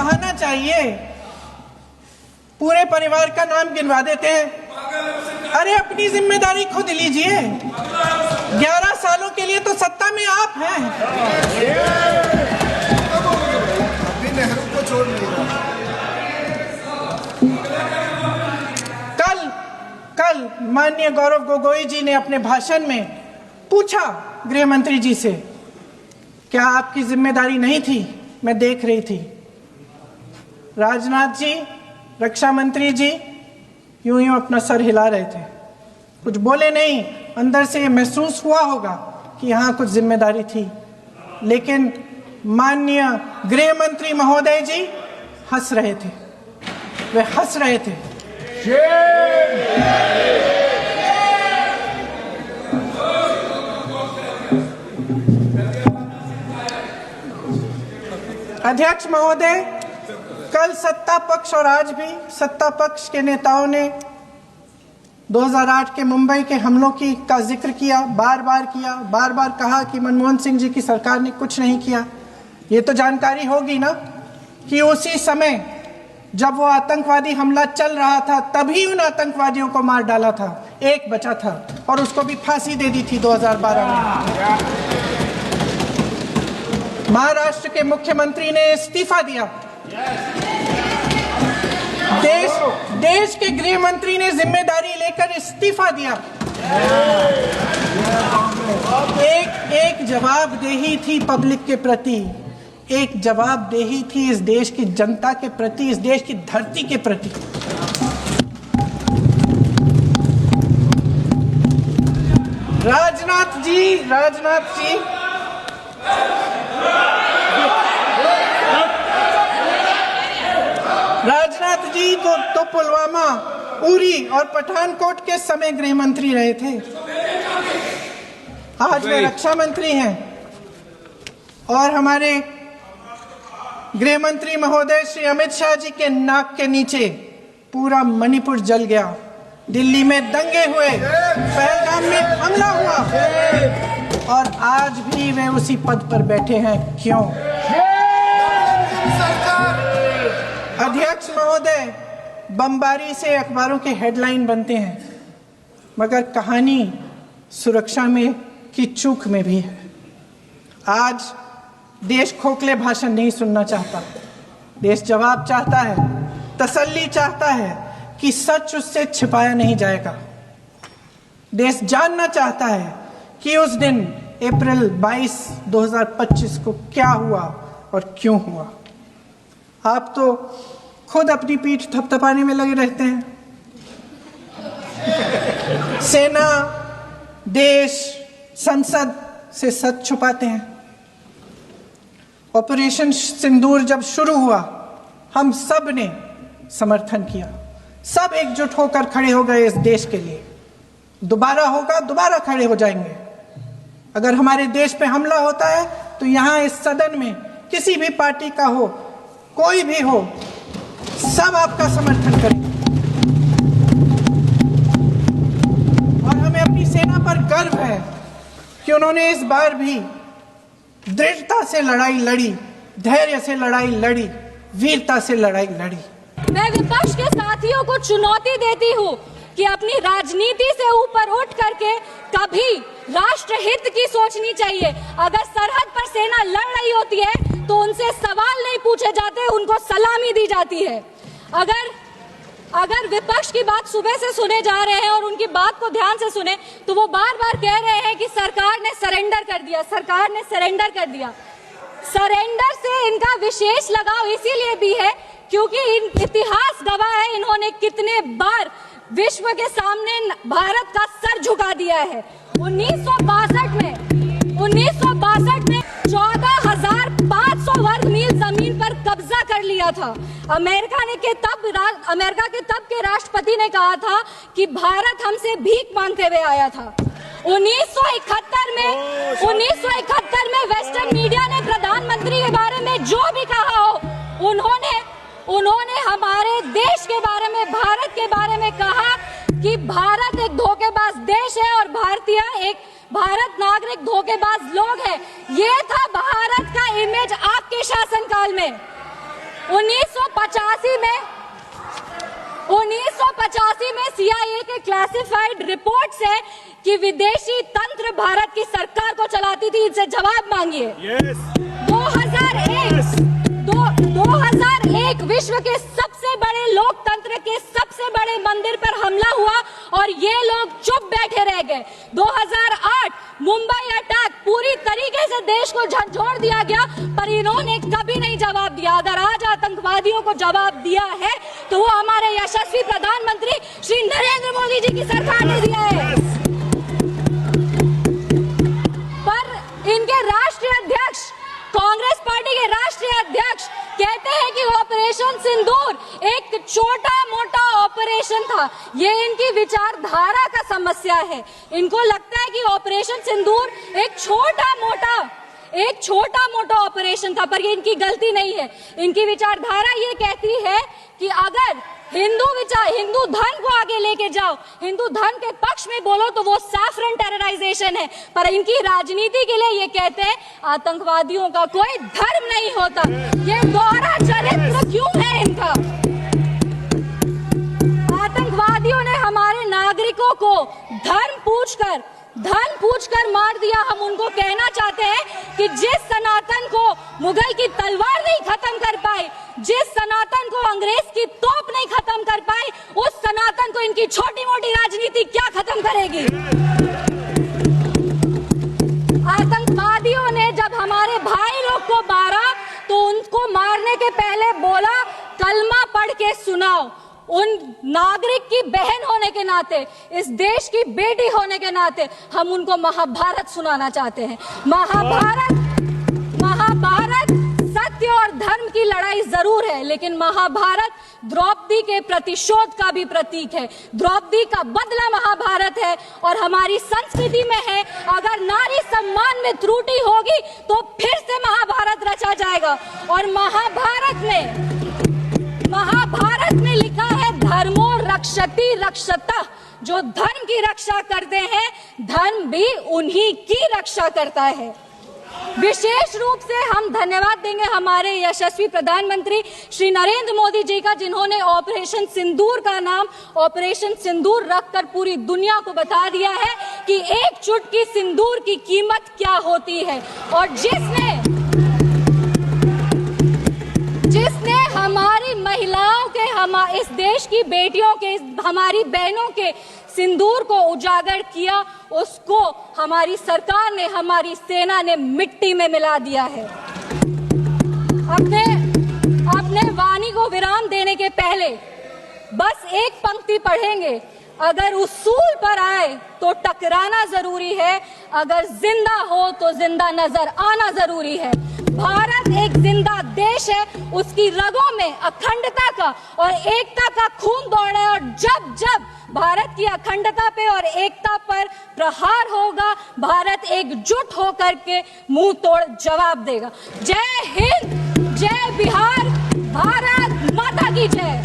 बहाना चाहिए। पूरे परिवार का नाम गिनवा देते हैं। अरे अपनी जिम्मेदारी खुद लीजिए। 11 सालों के लिए तो सत्ता में आप हैं। अभी नेहरू को छोड़ नहीं रहा। कल माननीय गौरव गोगोई जी ने अपने भाषण में पूछा गृह मंत्री जी से, क्या आपकी जिम्मेदारी नहीं थी? मैं देख रही थी। राजनाथ जी, रक्षा मंत्री जी यूं यूं अपना सर हिला रहे थे, कुछ बोले नहीं। अंदर से महसूस हुआ होगा कि यहाँ कुछ जिम्मेदारी थी, लेकिन माननीय गृह मंत्री महोदय जी हंस रहे थे। वे हंस रहे थे। अध्यक्ष महोदय, कल सत्ता पक्ष और आज भी सत्ता पक्ष के नेताओं ने 2008 के मुंबई के हमलों का जिक्र किया, बार बार कहा कि मनमोहन सिंह जी की सरकार ने कुछ नहीं किया। ये तो जानकारी होगी ना कि उसी समय जब वो आतंकवादी हमला चल रहा था तभी उन आतंकवादियों को मार डाला था। एक बचा था और उसको भी फांसी दे दी थी 2012 में। महाराष्ट्र के मुख्यमंत्री ने इस्तीफा दिया। देश के गृह मंत्री ने जिम्मेदारी लेकर इस्तीफा दिया। एक जवाबदेही थी पब्लिक के प्रति, एक जवाबदेही थी इस देश की जनता के प्रति, इस देश की धरती के प्रति। राजनाथ जी तो पुलवामा, उरी और पठानकोट के समय गृह मंत्री रहे थे। आज वे रक्षा मंत्री हैं और हमारे गृह मंत्री महोदय श्री अमित शाह जी के नाक के नीचे पूरा मणिपुर जल गया। दिल्ली में दंगे हुए, पहलगाम में हमला हुआ और आज भी वे उसी पद पर बैठे हैं। क्यों? अध्यक्ष महोदय, बमबारी से अखबारों के हेडलाइन बनते हैं, मगर कहानी सुरक्षा में की चूक में भी है। आज देश खोखले भाषण नहीं सुनना चाहता। देश जवाब चाहता है, तसल्ली चाहता है कि सच उससे छिपाया नहीं जाएगा। देश जानना चाहता है कि उस दिन अप्रैल 22, 2025 को क्या हुआ और क्यों हुआ। आप तो खुद अपनी पीठ थपथपाने में लगे रहते हैं। सेना, देश, संसद से सच छुपाते हैं। ऑपरेशन सिंदूर जब शुरू हुआ, हम सब ने समर्थन किया, सब एकजुट होकर खड़े हो गए इस देश के लिए। दोबारा होगा, दोबारा खड़े हो जाएंगे। अगर हमारे देश पे हमला होता है तो यहाँ इस सदन में किसी भी पार्टी का हो, कोई भी हो, सब आपका समर्थन करेंगे। और हमें अपनी सेना पर गर्व है कि उन्होंने इस बार भी दृढ़ता से लड़ाई लड़ी, धैर्य से लड़ाई लड़ी, वीरता से लड़ाई लड़ी। मैं विपक्ष के साथियों को चुनौती देती हूँ कि अपनी राजनीति से ऊपर उठ करके कभी राष्ट्र हित की सोचनी चाहिए। अगर सरहद पर सेना लड़ रही होती है तो उनसे सवाल नहीं पूछे जाते, उनको सलामी दी जाती है। अगर विपक्ष की बात सुबह से सुने जा रहे हैं और उनकी बात को ध्यान से सुने तो वो बार बार कह रहे हैं कि सरकार ने सरेंडर कर दिया, सरकार ने सरेंडर कर दिया। सरेंडर से इनका विशेष लगाव इसीलिए भी है क्योंकि इतिहास गवाह है इन्होंने कितने बार विश्व के सामने भारत का सर झुका दिया है। 1962 में 14,500 वर्ग मील जमीन पर कब्जा कर लिया था। अमेरिका के तब के राष्ट्रपति ने कहा था कि भारत हमसे भीख मांगते हुए आया था। 1971 में वेस्टर्न मीडिया ने प्रधानमंत्री के बारे में जो भी कहा हो, उन्होंने हमारे देश के बारे में, भारत के बारे में कहा कि भारत एक धोखेबाज देश है और भारत नागरिक धोखेबाज लोग हैं। ये था भारत का इमेज आपके शासनकाल में। 1985 में CIA के क्लासिफाइड रिपोर्ट्स है कि विदेशी तंत्र भारत की सरकार को चलाती थी। इनसे जवाब मांगिए। 2001 विश्व के सबसे बड़े लोकतंत्र के सबसे बड़े मंदिर पर हमला हुआ और ये लोग चुप बैठे रह गए। 2008 मुंबई अटैक पूरी तरीके से देश को झंझोड़ दिया गया, पर इन्होंने कभी नहीं जवाब दिया। अगर आज आतंकवादियों को जवाब दिया है तो वो हमारे यशस्वी प्रधानमंत्री श्री नरेंद्र मोदी जी की सरकार ने दिया है। पर इनके राष्ट्रीय अध्यक्ष, कांग्रेस पार्टी के राष्ट्रीय अध्यक्ष कहते हैं कि ऑपरेशन सिंदूर एक छोटा मोटा ऑपरेशन था। ये इनकी विचारधारा का समस्या है। इनको लगता है कि ऑपरेशन सिंदूर एक छोटा मोटा ऑपरेशन था, पर ये इनकी गलती नहीं है। इनकी विचारधारा ये कहती है कि अगर हिंदू धर्म को आगे लेके जाओ, हिंदू धर्म के पक्ष में बोलो तो वो सैफरन टेरराइजेशन है। पर इनकी राजनीति के लिए ये कहते हैं आतंकवादियों का कोई धर्म नहीं होता। ये दोहरा चरित्र क्यों है इनका? आतंकवादियों ने हमारे नागरिकों को धर्म पूछकर मार दिया। हम उनको कहना चाहते हैं कि जिस सनातन को मुगल की तलवार नहीं खत्म कर पाई, जिस सनातन को अंग्रेज की तोप नहीं खत्म कर पाई, उस सनातन को इनकी छोटी मोटी राजनीति क्या खत्म करेगी? आतंकवादियों ने जब हमारे भाई लोग को मारा तो उनको मारने के पहले बोला कलमा पढ़ के सुनाओ। उन नागरिक की बहन होने के नाते, इस देश की बेटी होने के नाते हम उनको महाभारत सुनाना चाहते हैं। महाभारत सत्य और धर्म की लड़ाई जरूर है, लेकिन महाभारत द्रौपदी के प्रतिशोध का भी प्रतीक है। द्रौपदी का बदला महाभारत है और हमारी संस्कृति में है। अगर नारी सम्मान में त्रुटि होगी तो फिर से महाभारत रचा जाएगा। और महाभारत में लिखा है धर्मो रक्षति रक्षता। जो धर्म की रक्षा करते हैं, धर्म भी उन्हीं की रक्षा करता है। विशेष रूप से हम धन्यवाद देंगे हमारे यशस्वी प्रधानमंत्री श्री नरेंद्र मोदी जी का, जिन्होंने ऑपरेशन सिंदूर का नाम ऑपरेशन सिंदूर रखकर पूरी दुनिया को बता दिया है कि एक चुटकी सिंदूर की कीमत क्या होती है। और जिसने हमारी महिलाओं के, इस देश की बेटियों के, हमारी बहनों के सिंदूर को उजागर किया, उसको हमारी सरकार ने, हमारी सेना ने मिट्टी में मिला दिया है। अपने वाणी को विराम देने के पहले बस एक पंक्ति पढ़ेंगे। अगर उसूल पर आए तो टकराना जरूरी है, अगर जिंदा हो तो जिंदा नजर आना जरूरी है। भारत एक जिंदा देश है, उसकी रगों में अखंडता का और एकता का खून दौड़ रहा है। और जब जब भारत की अखंडता पे और एकता पर प्रहार होगा, भारत एकजुट होकर के मुंह तोड़ जवाब देगा। जय हिंद, जय बिहार, भारत माता की जय।